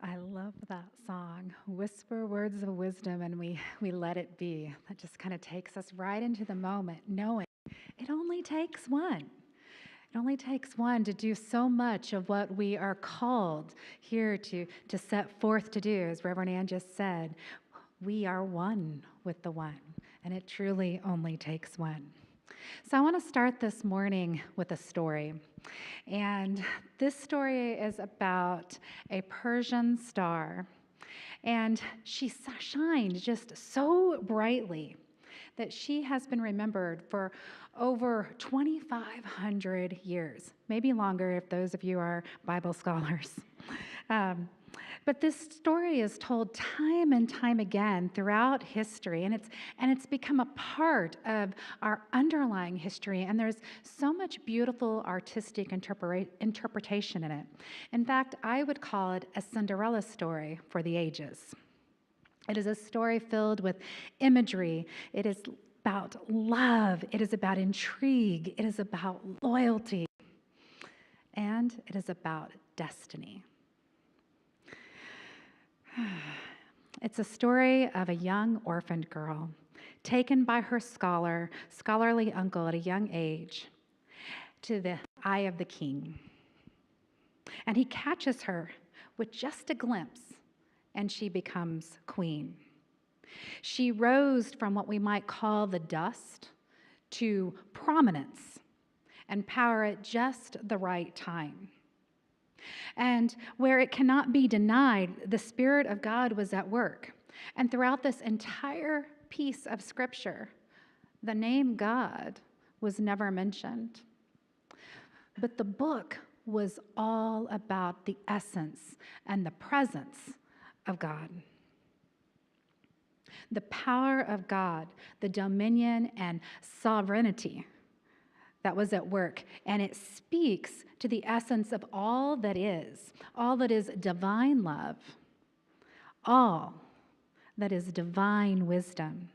I love that song, Whisper Words of Wisdom, and we let it be. That just kind of takes us right into the moment, knowing it only takes one. It only takes one to do so much of what we are called here to set forth to do. As Reverend Ann just said, we are one with the one, and it truly only takes one. So I want to start this morning with a story. And this story is about a Persian star. And she shined just so brightly that she has been remembered for over 2,500 years, maybe longer if those of you are Bible scholars. But this story is told time and time again throughout history, and it's become a part of our underlying history, and there's so much beautiful artistic interpretation in it. In fact, I would call it a Cinderella story for the ages. It is a story filled with imagery. It is about love. It is about intrigue. It is about loyalty. And it is about destiny. It's a story of a young orphaned girl taken by her scholarly uncle at a young age to the eye of the king. And he catches her with just a glimpse, and she becomes queen. She rose from what we might call the dust to prominence and power at just the right time. And where it cannot be denied, the Spirit of God was at work. And throughout this entire piece of Scripture, the name God was never mentioned. But the book was all about the essence and the presence of God. The power of God, the dominion and sovereignty that was at work, and it speaks to the essence of all that is divine love, all that is divine wisdom,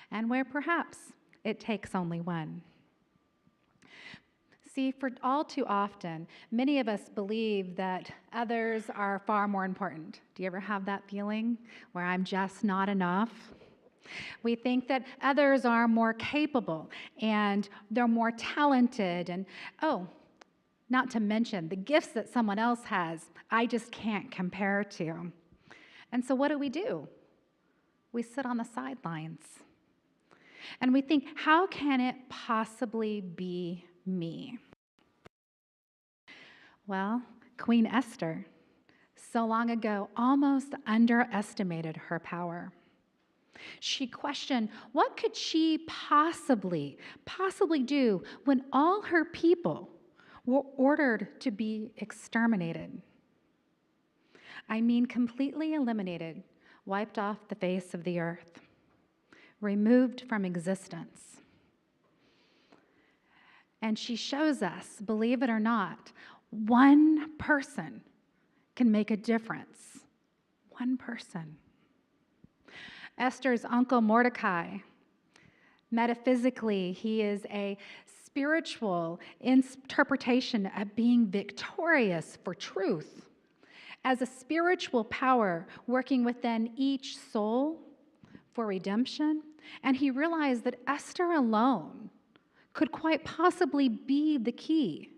and where perhaps it takes only one. See, for all too often, many of us believe that others are far more important. Do you ever have that feeling where I'm just not enough? We think that others are more capable and they're more talented, and not to mention the gifts that someone else has, I just can't compare to. And so what do? We sit on the sidelines and we think, how can it possibly be me? Well, Queen Esther, so long ago, almost underestimated her power. She questioned, what could she possibly do when all her people were ordered to be exterminated? I mean, completely eliminated, wiped off the face of the earth, removed from existence. And she shows us, believe it or not, one person can make a difference. One person. Esther's uncle Mordecai, metaphysically, he is a spiritual interpretation of being victorious for truth, as a spiritual power working within each soul for redemption. And he realized that Esther alone could quite possibly be the key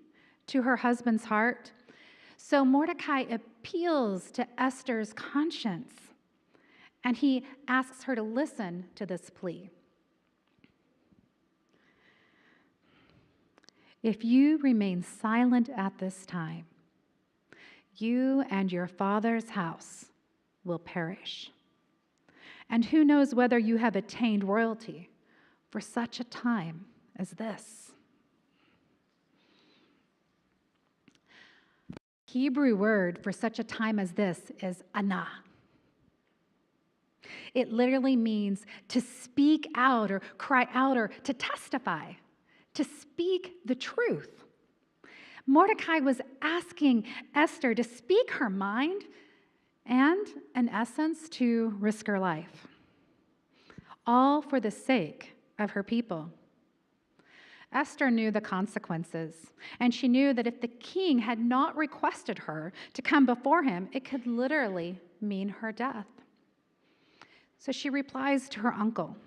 to her husband's heart. So Mordecai appeals to Esther's conscience, and he asks her to listen to this plea. If you remain silent at this time, you and your father's house will perish. And who knows whether you have attained royalty for such a time as this? Hebrew word for such a time as this is anah. It literally means to speak out or cry out or to testify, to speak the truth. Mordecai was asking Esther to speak her mind and, in essence, to risk her life, all for the sake of her people. Esther knew the consequences, and she knew that if the king had not requested her to come before him, it could literally mean her death. So she replies to her uncle,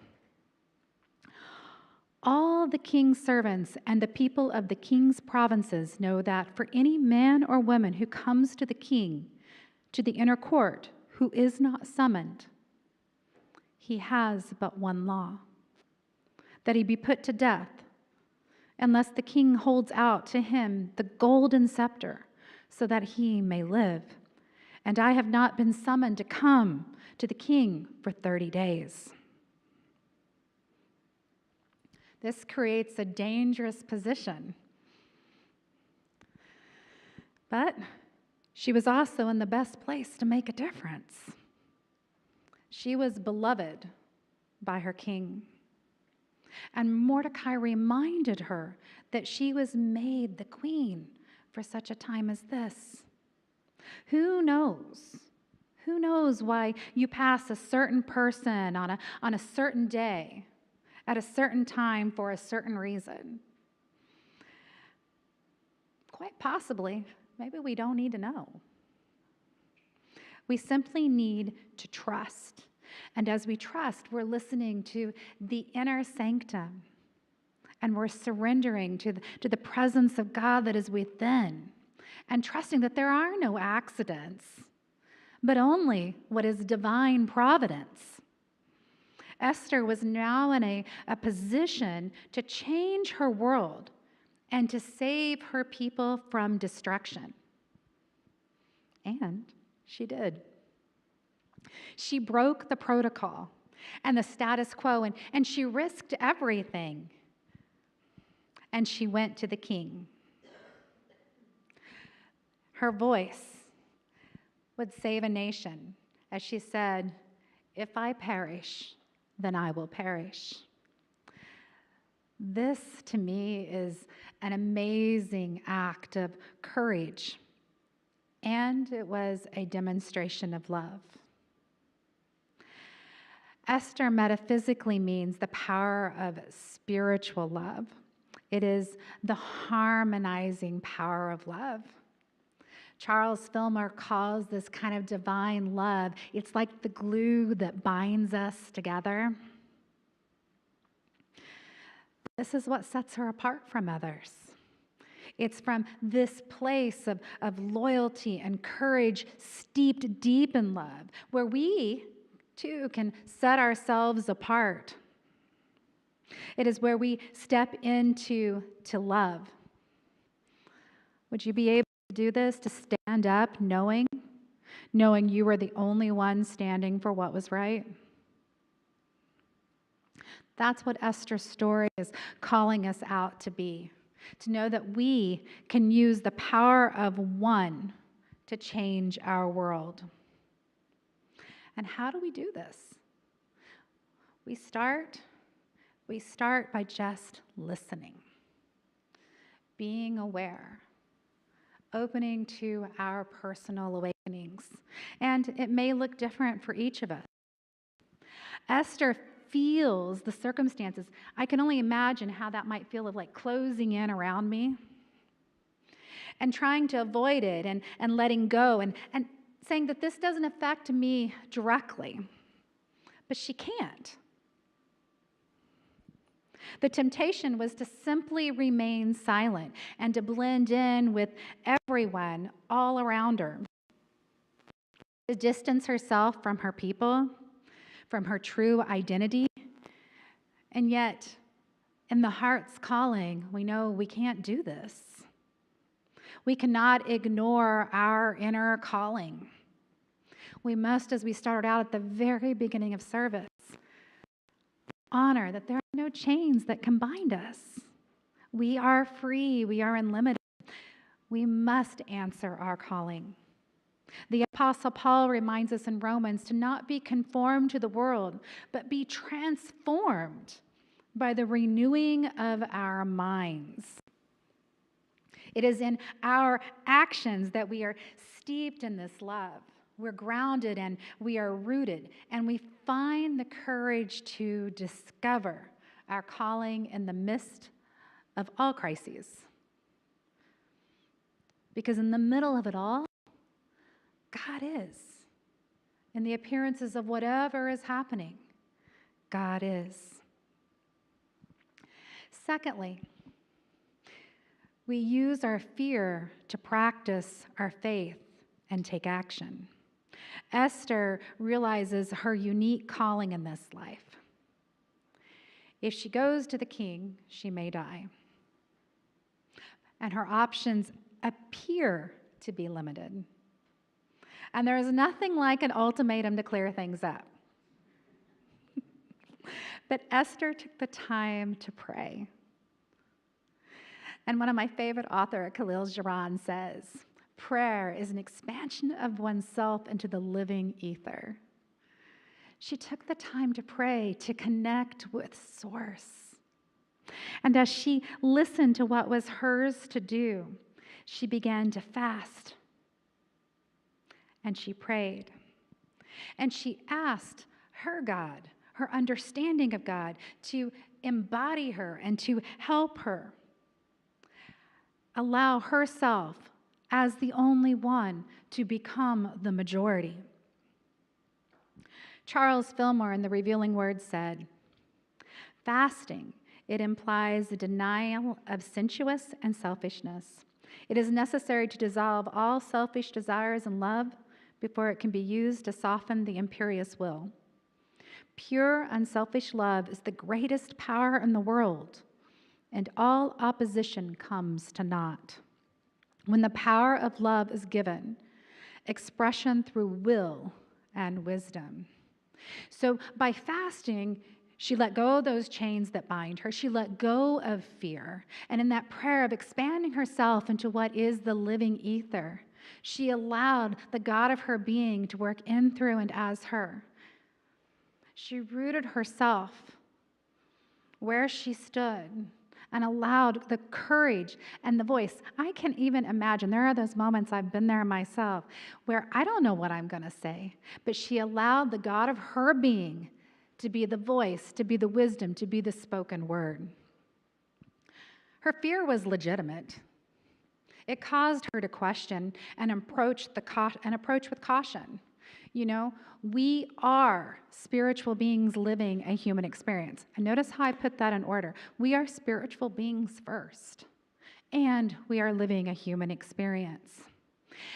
"All the king's servants and the people of the king's provinces know that for any man or woman who comes to the king, to the inner court, who is not summoned, he has but one law, that he be put to death, unless the king holds out to him the golden scepter so that he may live. And I have not been summoned to come to the king for 30 days. This creates a dangerous position. But she was also in the best place to make a difference. She was beloved by her king. And Mordecai reminded her that she was made the queen for such a time as this. Who knows? Who knows why you pass a certain person on a certain day, at a certain time for a certain reason? Quite possibly, maybe we don't need to know. We simply need to trust. And as we trust, we're listening to the inner sanctum, and we're surrendering to the presence of God that is within, and trusting that there are no accidents, but only what is divine providence. Esther was now in a position to change her world and to save her people from destruction. And she did. She broke the protocol and the status quo, and she risked everything. And she went to the king. Her voice would save a nation, as she said, "If I perish, then I will perish." This, to me, is an amazing act of courage, and it was a demonstration of love. Esther metaphysically means the power of spiritual love. It is the harmonizing power of love. Charles Fillmore calls this kind of divine love, it's like the glue that binds us together. This is what sets her apart from others. It's from this place of loyalty and courage steeped deep in love, where we too can set ourselves apart. It is where we step into love. Would you be able to do this, to stand up knowing you were the only one standing for what was right? That's what Esther's story is calling us out to be, to know that we can use the power of one to change our world. And how do we do this? We start by just listening, being aware, opening to our personal awakenings. And it may look different for each of us. Esther feels the circumstances. I can only imagine how that might feel of like closing in around me and trying to avoid it and letting go and saying that this doesn't affect me directly. But she can't. The temptation was to simply remain silent and to blend in with everyone all around her, to distance herself from her people, from her true identity. And yet, in the heart's calling, we know we can't do this. We cannot ignore our inner calling. We must, as we started out at the very beginning of service, honor that there are no chains that can bind us. We are free. We are unlimited. We must answer our calling. The Apostle Paul reminds us in Romans to not be conformed to the world, but be transformed by the renewing of our minds. It is in our actions that we are steeped in this love. We're grounded and we are rooted, and we find the courage to discover our calling in the midst of all crises. Because in the middle of it all, God is. In the appearances of whatever is happening, God is. Secondly, we use our fear to practice our faith and take action. Esther realizes her unique calling in this life. If she goes to the king, she may die. And her options appear to be limited. And there is nothing like an ultimatum to clear things up. But Esther took the time to pray. And one of my favorite authors, Khalil Gibran, says, prayer is an expansion of oneself into the living ether. She took the time to pray, to connect with Source. And as she listened to what was hers to do, she began to fast. And she prayed. And she asked her God, her understanding of God, to embody her and to help her allow herself as the only one to become the majority. Charles Fillmore in The Revealing Word said, fasting, it implies a denial of sensuous and selfishness. It is necessary to dissolve all selfish desires and love before it can be used to soften the imperious will. Pure, unselfish love is the greatest power in the world, and all opposition comes to naught. When the power of love is given, expression through will and wisdom. So by fasting, she let go of those chains that bind her. She let go of fear. And in that prayer of expanding herself into what is the living ether, she allowed the God of her being to work in, through, and as her. She rooted herself where she stood and allowed the courage and the voice. I can even imagine, there are those moments, I've been there myself, where I don't know what I'm going to say, but she allowed the God of her being to be the voice, to be the wisdom, to be the spoken word. Her fear was legitimate. It caused her to question and approach with caution. You know, we are spiritual beings living a human experience. And notice how I put that in order. We are spiritual beings first, and we are living a human experience.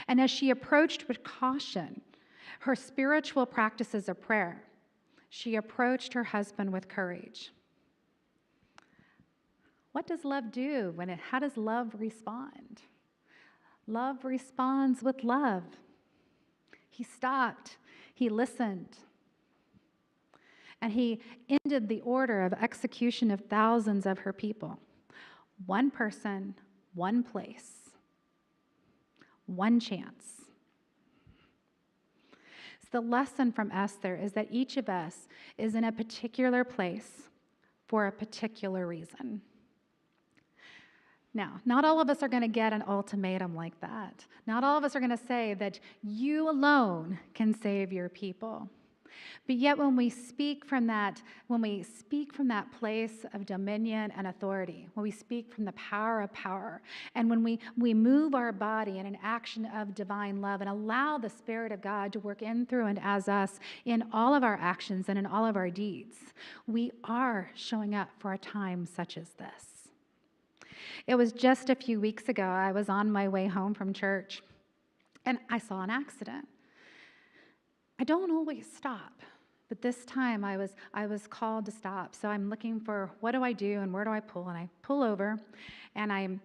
And as she approached with caution her spiritual practices of prayer, she approached her husband with courage. What does love do? How does love respond? Love responds with love. He stopped, he listened, and he ended the order of execution of thousands of her people. One person, one place, one chance. So the lesson from Esther is that each of us is in a particular place for a particular reason. Now, not all of us are going to get an ultimatum like that. Not all of us are going to say that you alone can save your people. But yet when we speak from that place of dominion and authority, when we speak from the power of power, and when we move our body in an action of divine love and allow the Spirit of God to work in, through, and as us in all of our actions and in all of our deeds, we are showing up for a time such as this. It was just a few weeks ago, I was on my way home from church, and I saw an accident. I don't always stop, but this time I was called to stop. So I'm looking for, what do I do and where do I pull? And I pull over, and I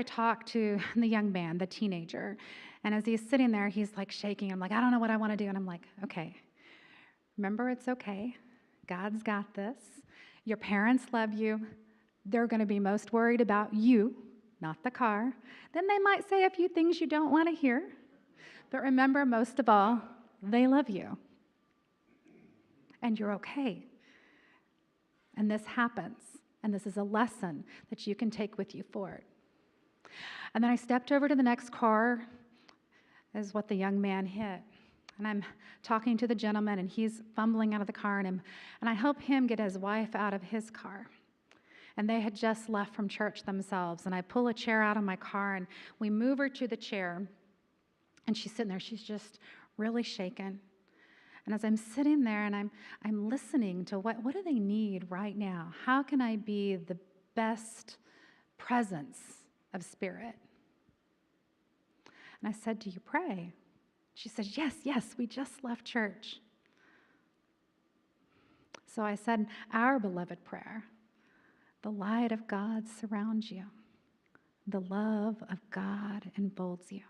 talk to the young man, the teenager. And as he's sitting there, he's like shaking. I'm like, I don't know what I want to do. And I'm like, okay, remember, it's okay. God's got this. Your parents love you. They're going to be most worried about you, not the car. Then they might say a few things you don't want to hear. But remember, most of all, they love you. And you're okay. And this happens. And this is a lesson that you can take with you forward. And then I stepped over to the next car, is what the young man hit. And I'm talking to the gentleman, and he's fumbling out of the car, and I help him get his wife out of his car. And they had just left from church themselves. And I pull a chair out of my car, and we move her to the chair. And she's sitting there. She's just really shaken. And as I'm sitting there and I'm listening to what do they need right now? How can I be the best presence of spirit? And I said, do you pray? She said, yes, we just left church. So I said, our beloved prayer, the light of God surrounds you. The love of God enfolds you.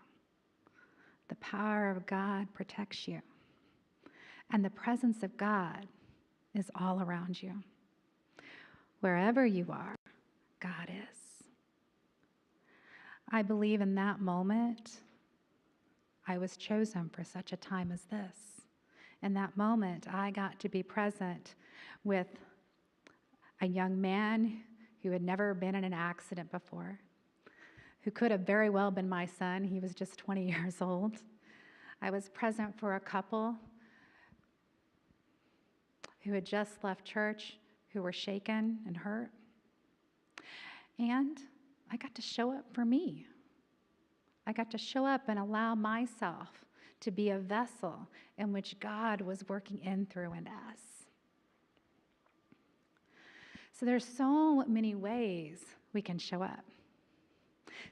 The power of God protects you. And the presence of God is all around you. Wherever you are, God is. I believe in that moment, I was chosen for such a time as this. In that moment, I got to be present with a young man who had never been in an accident before, who could have very well been my son. He was just 20 years old. I was present for a couple who had just left church, who were shaken and hurt. And I got to show up for me. I got to show up and allow myself to be a vessel in which God was working in, through, and as. So there's so many ways we can show up.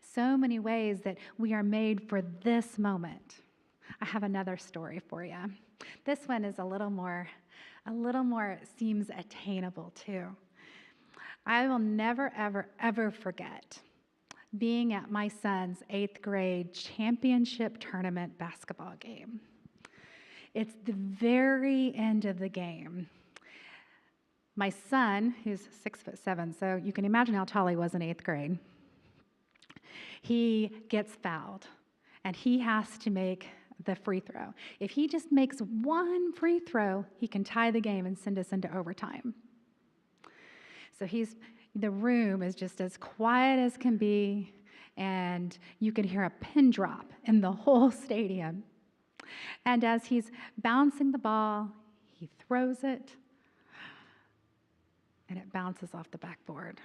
So many ways that we are made for this moment. I have another story for you. This one is a little more seems attainable too. I will never, ever, ever forget being at my son's 8th grade championship tournament basketball game. It's the very end of the game. My son, who's 6'7", so you can imagine how tall he was in 8th grade, he gets fouled, and he has to make the free throw. If he just makes one free throw, he can tie the game and send us into overtime. So the room is just as quiet as can be, and you can hear a pin drop in the whole stadium. And as he's bouncing the ball, he throws it, and it bounces off the backboard.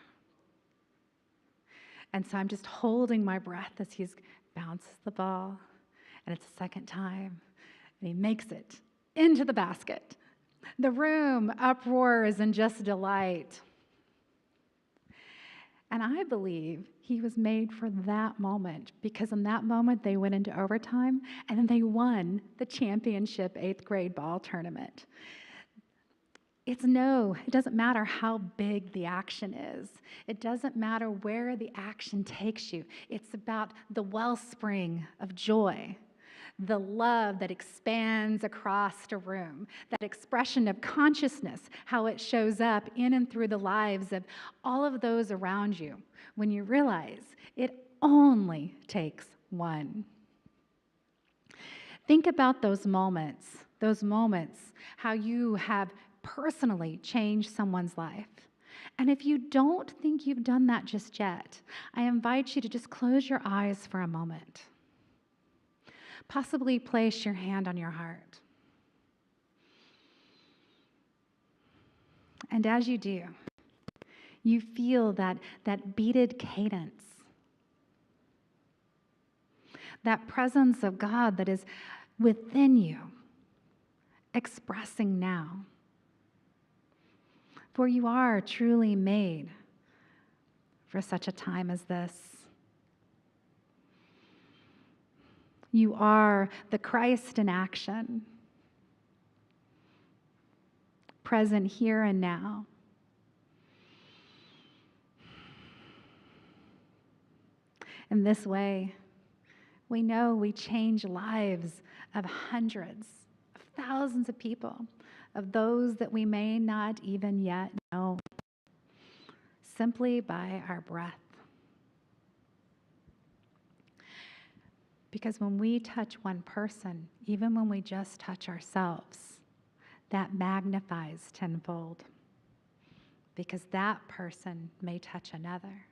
And so I'm just holding my breath as he bounces the ball, and it's the second time, and he makes it into the basket. The room uproars in just delight. And I believe he was made for that moment, because in that moment they went into overtime, and then they won the championship 8th grade ball tournament. It doesn't matter how big the action is. It doesn't matter where the action takes you. It's about the wellspring of joy, the love that expands across a room, that expression of consciousness, how it shows up in and through the lives of all of those around you when you realize it only takes one. Think about those moments, how you have personally changed someone's life. And if you don't think you've done that just yet, I invite you to just close your eyes for a moment. Possibly place your hand on your heart. And as you do, you feel that beated cadence, that presence of God that is within you, expressing now. For you are truly made for such a time as this. You are the Christ in action, present here and now. In this way, we know we change lives of hundreds, of thousands of people, of those that we may not even yet know, simply by our breath. Because when we touch one person, even when we just touch ourselves, that magnifies tenfold. Because that person may touch another,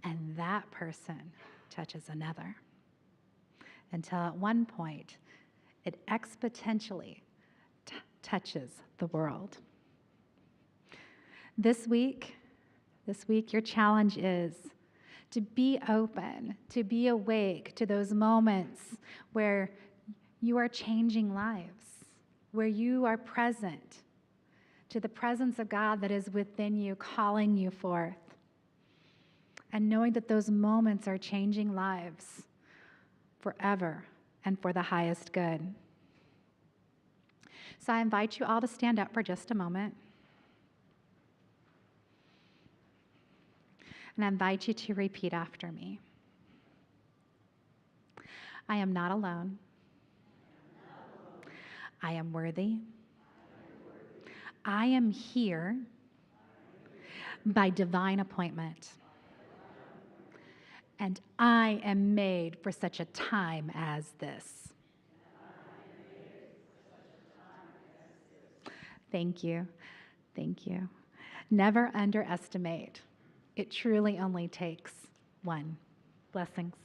and that person touches another. Until at one point, it exponentially touches the world. This week, This week, your challenge is to be open, to be awake to those moments where you are changing lives, where you are present to the presence of God that is within you, calling you forth, and knowing that those moments are changing lives forever and for the highest good. So I invite you all to stand up for just a moment. And I invite you to repeat after me. I am not alone. I am worthy. I am here by divine appointment. And I am made for such a time as this. Thank you. Thank you. Never underestimate. It truly only takes one. Blessings.